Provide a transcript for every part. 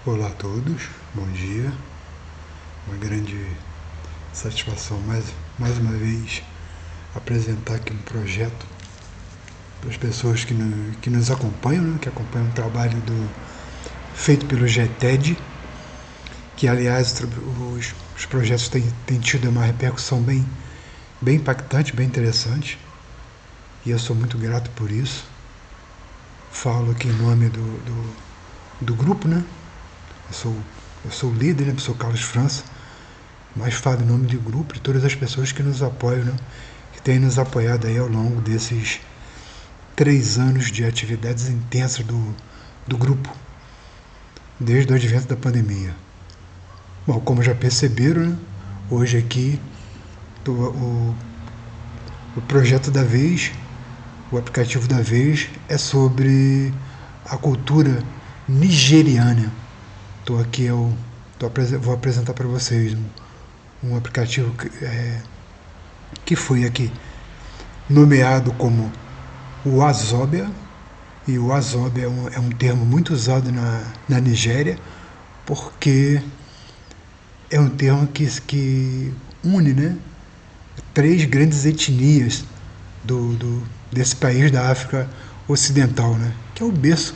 Olá a todos, bom dia. Uma grande satisfação mais uma vez apresentar aqui um projeto para as pessoas que nos acompanham, né, que acompanham o trabalho feito pelo GTED, que aliás os projetos têm tido uma repercussão bem impactante, bem interessante, e eu sou muito grato por isso. Falo aqui em nome do grupo, né? Eu sou o líder, né? Eu sou Carlos França, mas falo em nome do grupo e todas as pessoas que nos apoiam, né? Que têm nos apoiado aí ao longo desses 3 anos de atividades intensas do grupo, desde o advento da pandemia. Bom, como já perceberam, né? Hoje aqui o projeto da vez, o aplicativo da vez é sobre a cultura nigeriana. Estou aqui, vou apresentar para vocês um aplicativo que foi aqui nomeado como o Wazobia, e o Wazobia é um termo muito usado na Nigéria, porque é um termo que une, né, 3 grandes etnias desse país da África Ocidental, né, que é o berço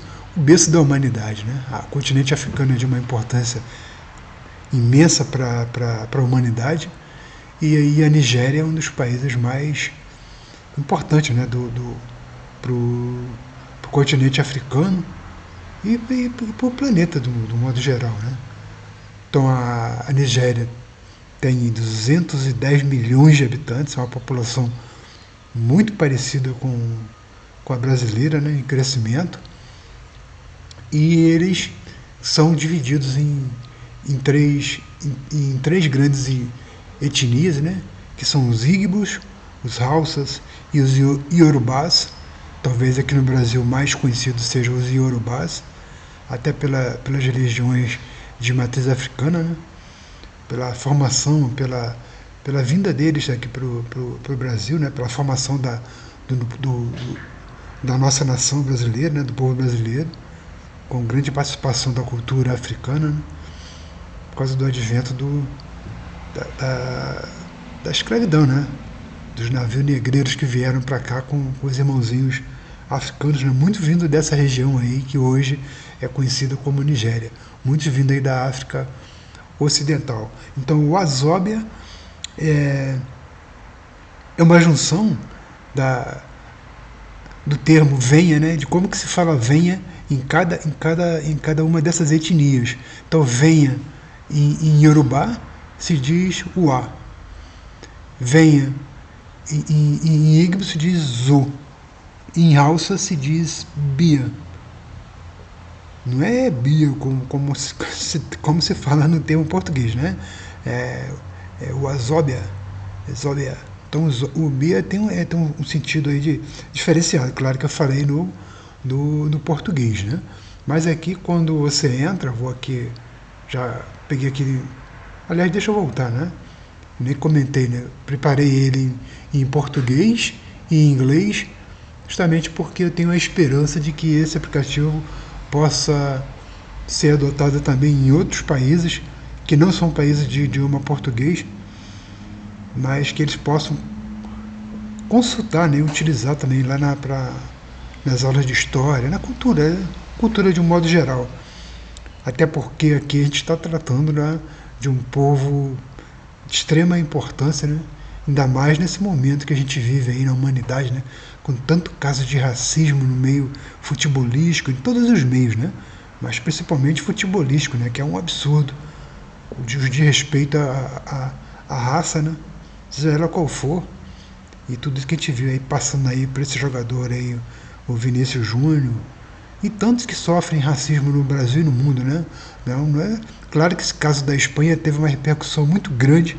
da humanidade, né? O continente africano é de uma importância imensa para a humanidade, e aí a Nigéria é um dos países mais importantes, né, pro continente africano e para o planeta do modo geral, né? Então a Nigéria tem 210 milhões de habitantes, é uma população muito parecida com a brasileira, né, em crescimento, e eles são divididos em três grandes etnias, né, que são os Igbos, os Hausas e os Iorubás. Talvez aqui no Brasil mais conhecidos sejam os Iorubás, até pelas religiões de matriz africana, né, pela formação, pela vinda deles aqui para o Brasil, né, pela formação da nossa nação brasileira, né, do povo brasileiro, com grande participação da cultura africana, né, por causa do advento da escravidão, né, dos navios negreiros que vieram para cá com os irmãozinhos africanos, né, muito vindo dessa região aí que hoje é conhecida como Nigéria, muitos vindo aí da África Ocidental. Então o Wazobia é uma junção do termo venha, né, de como que se fala venha em cada uma dessas etnias. Então venha em Yorubá se diz uá, venha em Igbo se diz zu, em Hausa se diz bia. Não é bia como se fala no termo português, né? É o Wazobia. Então o bia tem um sentido aí diferenciado. Claro que eu falei no português, né? Mas aqui quando você entra, vou aqui, já peguei aqui, aliás, deixa eu voltar, né? Nem comentei, né? Preparei ele em português e em inglês, justamente porque eu tenho a esperança de que esse aplicativo possa ser adotado também em outros países, que não são países de idioma português, mas que eles possam consultar, né, e utilizar também lá nas aulas de história, na cultura de um modo geral. Até porque aqui a gente está tratando, né, de um povo de extrema importância, né, ainda mais nesse momento que a gente vive aí na humanidade, né, com tanto caso de racismo no meio futebolístico, em todos os meios, né, mas principalmente futebolístico, né, que é um absurdo, o desrespeito à raça, né, seja ela qual for, e tudo isso que a gente viu aí passando aí por esse jogador aí, o Vinícius Júnior, e tantos que sofrem racismo no Brasil e no mundo, né? Não é? Claro que esse caso da Espanha teve uma repercussão muito grande,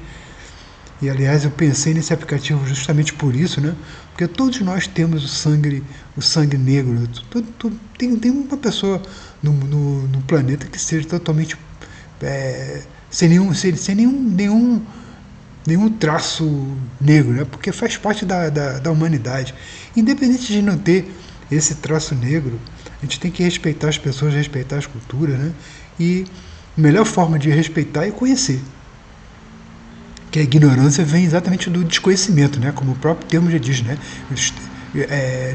e aliás eu pensei nesse aplicativo justamente por isso, né? Porque todos nós temos o sangue negro. Tem uma pessoa no planeta que seja totalmente sem nenhum traço negro, né? Porque faz parte da humanidade. Independente de não ter esse traço negro, a gente tem que respeitar as pessoas, respeitar as culturas, né? e a melhor forma de respeitar é conhecer. Que a ignorância vem exatamente do desconhecimento, né? Como o próprio termo já diz, né?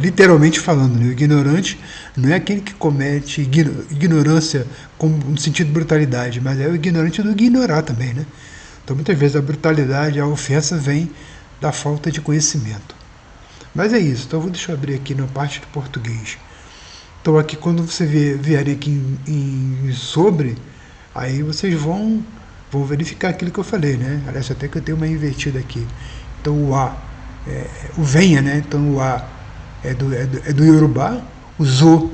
Literalmente falando, né? O ignorante não é aquele que comete ignorância no sentido de brutalidade, mas é o ignorante do ignorar também, né? Então muitas vezes a brutalidade, a ofensa vem da falta de conhecimento. Mas é isso, então deixa eu abrir aqui na parte de português. Então aqui quando você vier aqui em sobre, aí vocês vão verificar aquilo que eu falei, né? Aliás, até que eu tenho uma invertida aqui. Então o A, o venha, né? Então o A é do Yorubá, o Zo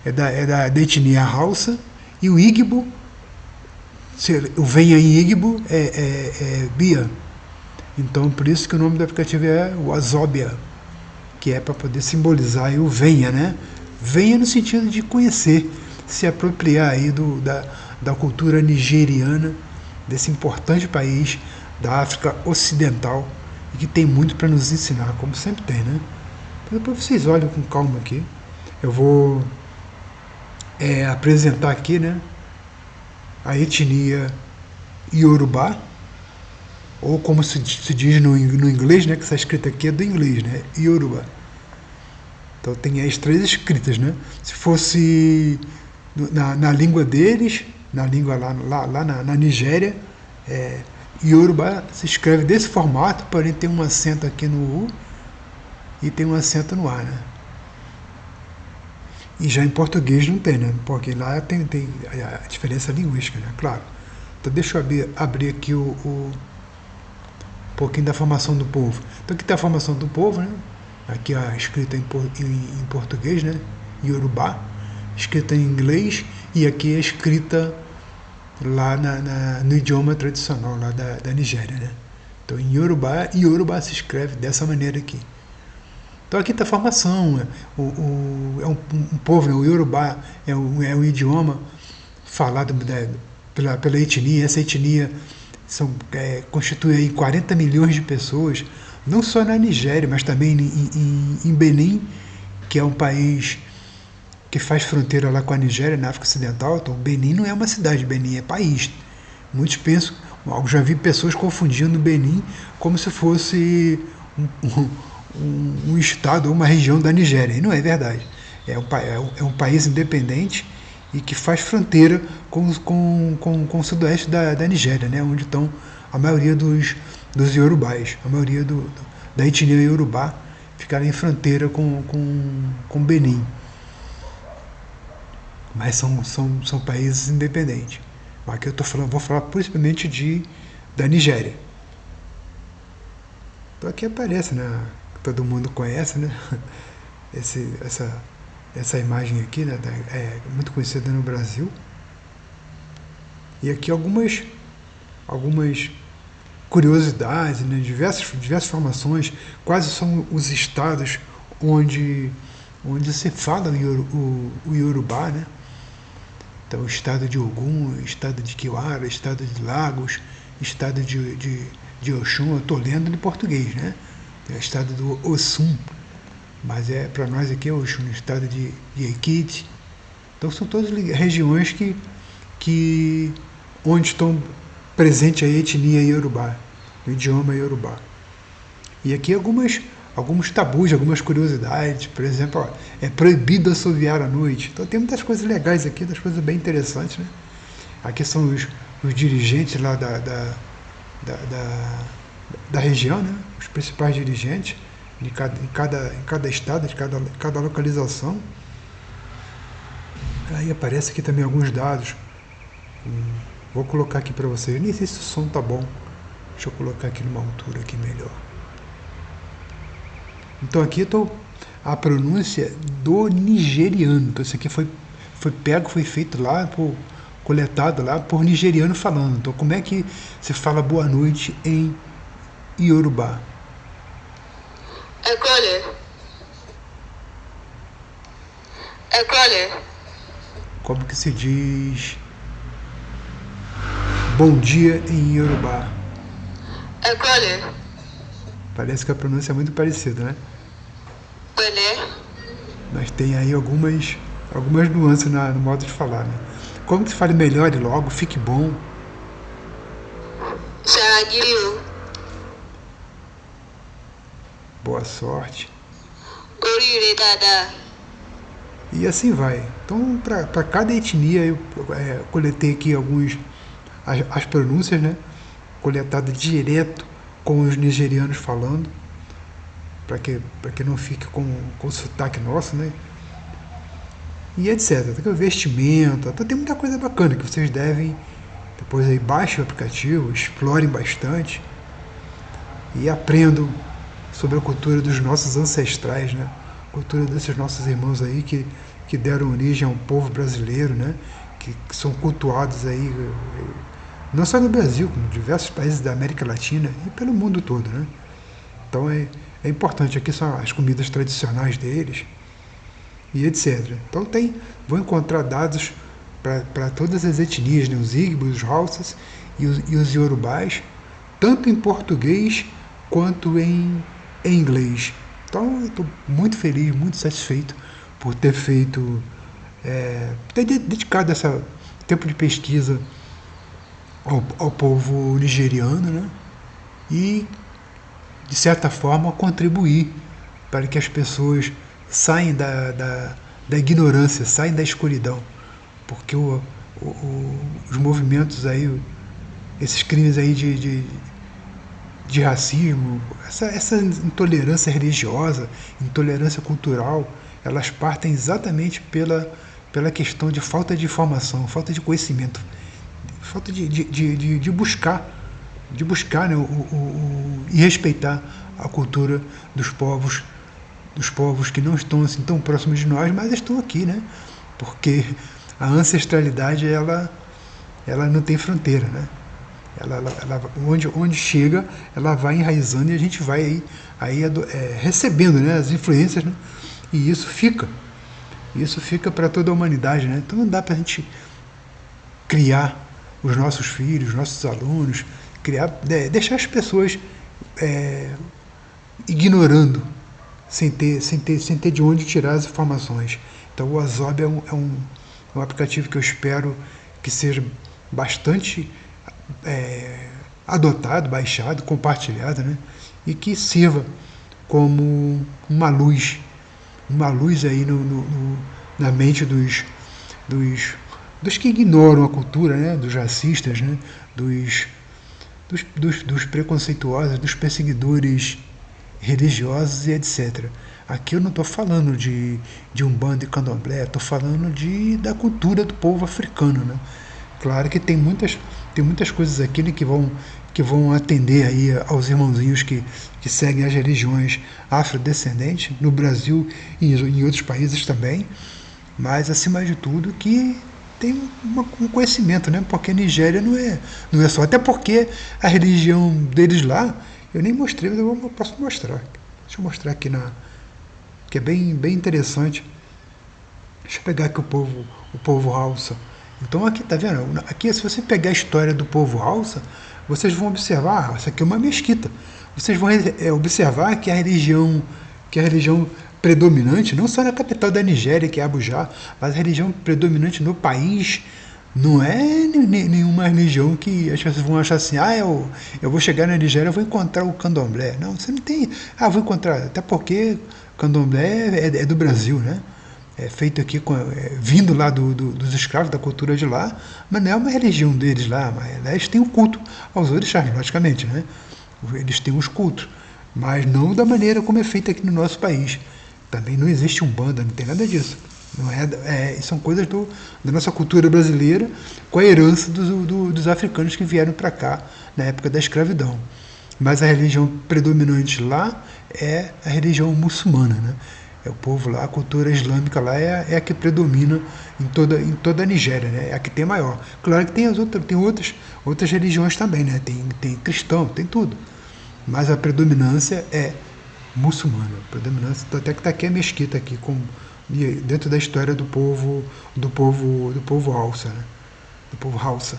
é da etnia Hausa, e o Igbo, o venha em Igbo é Bia. Então por isso que o nome do aplicativo é o Azobia, que é para poder simbolizar aí o venha, né? Venha no sentido de conhecer, se apropriar aí da cultura nigeriana, desse importante país da África Ocidental e que tem muito para nos ensinar, como sempre tem, né? Então, depois vocês olham com calma aqui. Eu vou apresentar aqui, né, a etnia Yorubá, ou como se diz no inglês, né, que essa escrita aqui é do inglês, né, Yoruba. Então tem as 3 escritas, né? Se fosse na língua deles, na língua lá na Nigéria, Yoruba se escreve desse formato, porém tem um acento aqui no U e tem um acento no A, né? E já em português não tem, né? Porque lá tem a diferença linguística, né? Claro. Então deixa eu abrir aqui um pouquinho da formação do povo. Então aqui está a formação do povo, né? Aqui a escrita em português, né? Yorubá, escrita em inglês, e aqui a escrita lá no idioma tradicional lá da Nigéria, né? Então em Yorubá se escreve dessa maneira aqui. Então aqui está a formação, é um povo, né? O Yorubá é um idioma falado pela etnia. Essa etnia constitui aí 40 milhões de pessoas, não só na Nigéria, mas também em Benin, que é um país que faz fronteira lá com a Nigéria, na África Ocidental. Então Benin não é uma cidade, Benin é país. Muitos pensam, eu já vi pessoas confundindo Benin como se fosse um estado ou uma região da Nigéria, e não é verdade. É um país independente e que faz fronteira com o sudoeste da Nigéria, né, onde estão a maioria dos Yorubás, a maioria da etnia Yorubá ficaram em fronteira com Benin. Mas são países independentes. Aqui vou falar principalmente da Nigéria. Então aqui aparece, né? Todo mundo conhece, né? Essa imagem aqui, né? É muito conhecida no Brasil. E aqui algumas curiosidades, né? Diversas formações, quais são os estados onde se fala o Yorubá, né? Então, o estado de Ogum, o estado de Kiwara, o estado de Lagos, o estado de Oxum. Eu estou lendo em português, né? Tem o estado do Osun, mas para nós aqui é Oxum, o estado de Ekiti. Então, são todas regiões onde estão presente a etnia Yorubá, o idioma Yorubá. E aqui alguns tabus, algumas curiosidades. Por exemplo, é proibido assoviar à noite. Então tem muitas coisas legais aqui, das coisas bem interessantes, né? Aqui são os dirigentes lá da região, né? Os principais dirigentes em cada estado, de cada localização. Aí aparece aqui também alguns dados. Vou colocar aqui para vocês. Eu nem sei se o som tá bom. Deixa eu colocar aqui numa altura aqui melhor. Então aqui a pronúncia do nigeriano. Então isso aqui foi feito lá, coletado lá por nigeriano falando. Então como é que se fala boa noite em Yorubá? Como que se diz bom dia em Yorubá? Parece que a pronúncia é muito parecida, né? Mas tem aí algumas nuances no modo de falar, né? Como que se fala melhore logo, fique bom. Saragiri, Boa sorte. oríire dáadáa. E assim vai. Então, para cada etnia, eu coletei aqui as pronúncias, né? Coletada direto com os nigerianos falando, para que não fique com o sotaque nosso, né? E etc. Tem o vestimenta, então tem muita coisa bacana que vocês devem. Depois aí baixem o aplicativo, explorem bastante e aprendam sobre a cultura dos nossos ancestrais, né? Cultura desses nossos irmãos aí que deram origem ao povo brasileiro, né? Que são cultuados aí, não só no Brasil, como em diversos países da América Latina e pelo mundo todo, né? Então é importante, aqui são as comidas tradicionais deles e etc. Então vão encontrar dados para todas as etnias, né? Os Igbos, os Hausas e os Yorubás, tanto em português quanto em inglês. Então eu estou muito feliz, muito satisfeito por ter feito, ter dedicado esse tempo de pesquisa ao povo nigeriano, né? E, de certa forma, contribuir para que as pessoas saiam da ignorância, saiam da escuridão. Porque os movimentos aí, esses crimes aí de racismo, essa intolerância religiosa, intolerância cultural, elas partem exatamente pela questão de falta de informação, falta de conhecimento, falta de buscar, né, e respeitar a cultura dos povos que não estão assim tão próximos de nós, mas estão aqui, né? Porque a ancestralidade ela não tem fronteira, né? Onde chega, ela vai enraizando e a gente vai recebendo, né, as influências, né? E isso fica para toda a humanidade, né? Então não dá para a gente criar os nossos filhos, os nossos alunos, deixar as pessoas ignorando, sem ter de onde tirar as informações. Então o Azob é um aplicativo que eu espero que seja bastante adotado, baixado, compartilhado, né? E que sirva como uma luz aí na mente dos que ignoram a cultura, né? Dos racistas, né? Dos preconceituosos, dos perseguidores religiosos e etc. Aqui eu não estou falando de Umbanda e Candomblé, estou falando da cultura do povo africano, né? Claro que tem muitas coisas aqui, né, que vão atender aí aos irmãozinhos que seguem as religiões afrodescendentes, no Brasil e em outros países também, mas acima de tudo que tem um conhecimento, né? Porque a Nigéria não é só, até porque a religião deles lá, eu nem mostrei, mas eu posso mostrar. Deixa eu mostrar aqui que é bem interessante. Deixa eu pegar aqui o povo Hausa. Então aqui, tá vendo? Aqui, se você pegar a história do povo Hausa, vocês vão observar, isso aqui é uma mesquita. Vocês vão observar que a religião predominante, não só na capital da Nigéria, que é Abuja, mas a religião predominante no país não é nenhuma religião que as pessoas vão achar assim, eu vou chegar na Nigéria, eu vou encontrar o candomblé. Não, você não tem, vou encontrar, até porque candomblé é do Brasil, né? É feito aqui, vindo lá dos escravos, da cultura de lá, mas não é uma religião deles lá, mas eles têm um culto aos orixás, logicamente, né? Eles têm os cultos, mas não da maneira como é feito aqui no nosso país. Também não existe umbanda, não tem nada disso. Não são coisas da nossa cultura brasileira, com a herança dos africanos que vieram para cá na época da escravidão. Mas a religião predominante lá é a religião muçulmana, né? É o povo lá, a cultura islâmica lá é a que predomina em toda a Nigéria, né? É a que tem maior. Claro que tem outras religiões também, né? Tem cristão, tem tudo. Mas a predominância é muçulmana. A predominância, até que está aqui a mesquita aqui, dentro da história do povo Hausa, né? Do povo Hausa.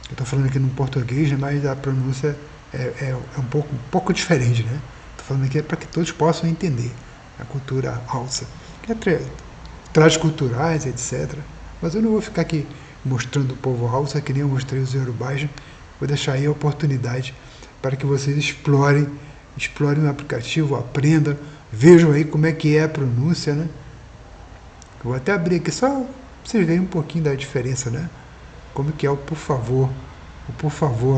Eu estou falando aqui no português, né? Mas a pronúncia é um pouco diferente, né? Estou falando aqui para que todos possam entender a cultura Hausa, que é trajes culturais, etc. Mas eu não vou ficar aqui mostrando o povo Hausa, que nem eu mostrei os Yorubás. Vou deixar aí a oportunidade para que vocês explorem o aplicativo, aprendam, vejam aí como é que é a pronúncia, né? Eu vou até abrir aqui só para vocês verem um pouquinho da diferença, né? Como que é o por favor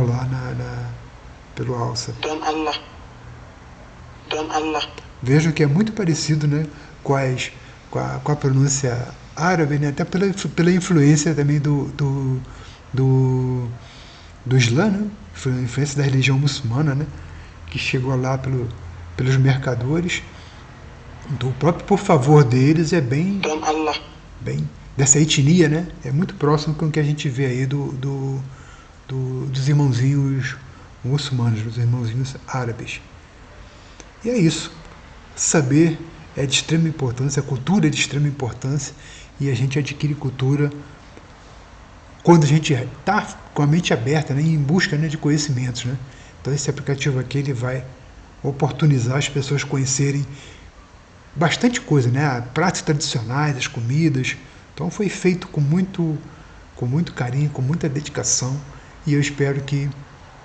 lá pelo Hausa. Don Allah. Don Allah. Vejam que é muito parecido, né, com a pronúncia árabe, né, até pela influência também do Islã, né, influência da religião muçulmana, né, que chegou lá pelos mercadores. Então, o próprio por favor deles é bem dessa etnia, né, é muito próximo com o que a gente vê aí dos irmãozinhos muçulmanos, dos irmãozinhos árabes. E é isso. Saber é de extrema importância, a cultura é de extrema importância, e a gente adquire cultura quando a gente está com a mente aberta, né, em busca, né, de conhecimentos, né? Então esse aplicativo aqui ele vai oportunizar as pessoas conhecerem bastante coisa, né? Pratos tradicionais, as comidas. Então foi feito com muito carinho, com muita dedicação, e eu espero que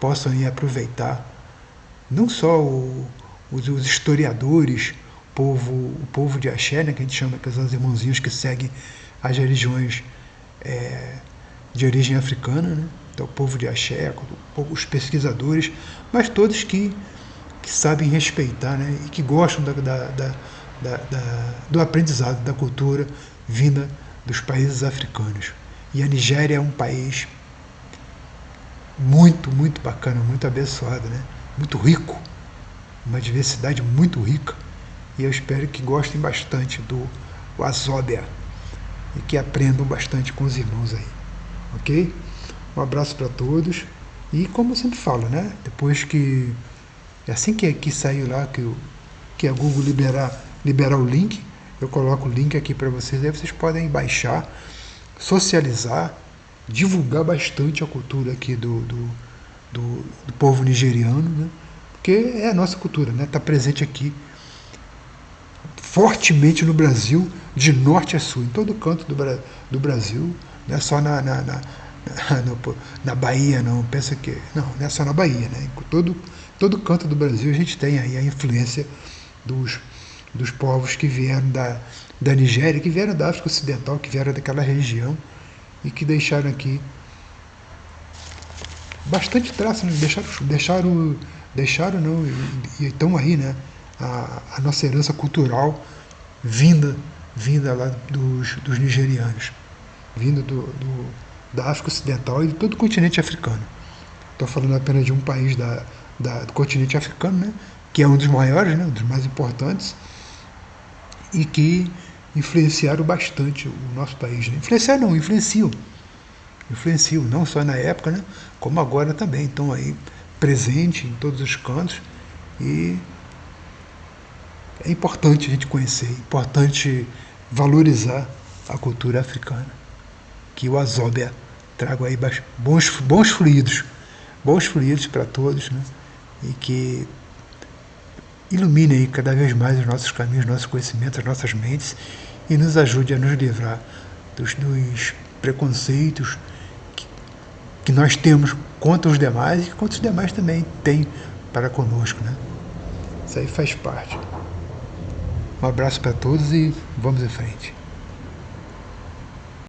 possam aí aproveitar não só os historiadores, o povo de Axé, né, que a gente chama, que são os irmãozinhos que seguem as religiões de origem africana, né? Então o povo de Axé, os pesquisadores, mas todos que sabem respeitar, né, e que gostam do aprendizado, da cultura vinda dos países africanos. E a Nigéria é um país muito, muito bacana, muito abençoado, né? Muito rico, uma diversidade muito rica, e eu espero que gostem bastante do Wazobia e que aprendam bastante com os irmãos aí, ok? Um abraço para todos, e como eu sempre falo, né? Depois que, assim que saiu lá, que a Google liberar o link, eu coloco o link aqui para vocês, aí vocês podem baixar, socializar, divulgar bastante a cultura aqui do povo nigeriano, né? Porque é a nossa cultura, né? Está presente aqui fortemente no Brasil, de norte a sul, em todo canto do Brasil, não é só na Bahia, não, pensa que... Não é só na Bahia, né? Em todo canto do Brasil a gente tem aí a influência dos povos que vieram da Nigéria, que vieram da África Ocidental, que vieram daquela região e que deixaram aqui bastante traço, né? Deixaram não, e estão aí, né? A nossa herança cultural vinda lá dos nigerianos, vinda da África Ocidental e de todo o continente africano. Estou falando apenas de um país do continente africano, né? Que é um dos maiores, né? Um dos mais importantes, e que influenciaram bastante o nosso país, né? Influenciam, não só na época, né, como agora também, estão aí presentes em todos os cantos, e é importante a gente conhecer, é importante valorizar a cultura africana, que o Wazobia traga aí bons fluidos para todos, né, e que ilumine aí cada vez mais os nossos caminhos, nossos conhecimentos, as nossas mentes, e nos ajude a nos livrar dos preconceitos que nós temos contra os demais e que contra os demais também têm para conosco, né? Isso aí faz parte. Um abraço para todos e vamos em frente.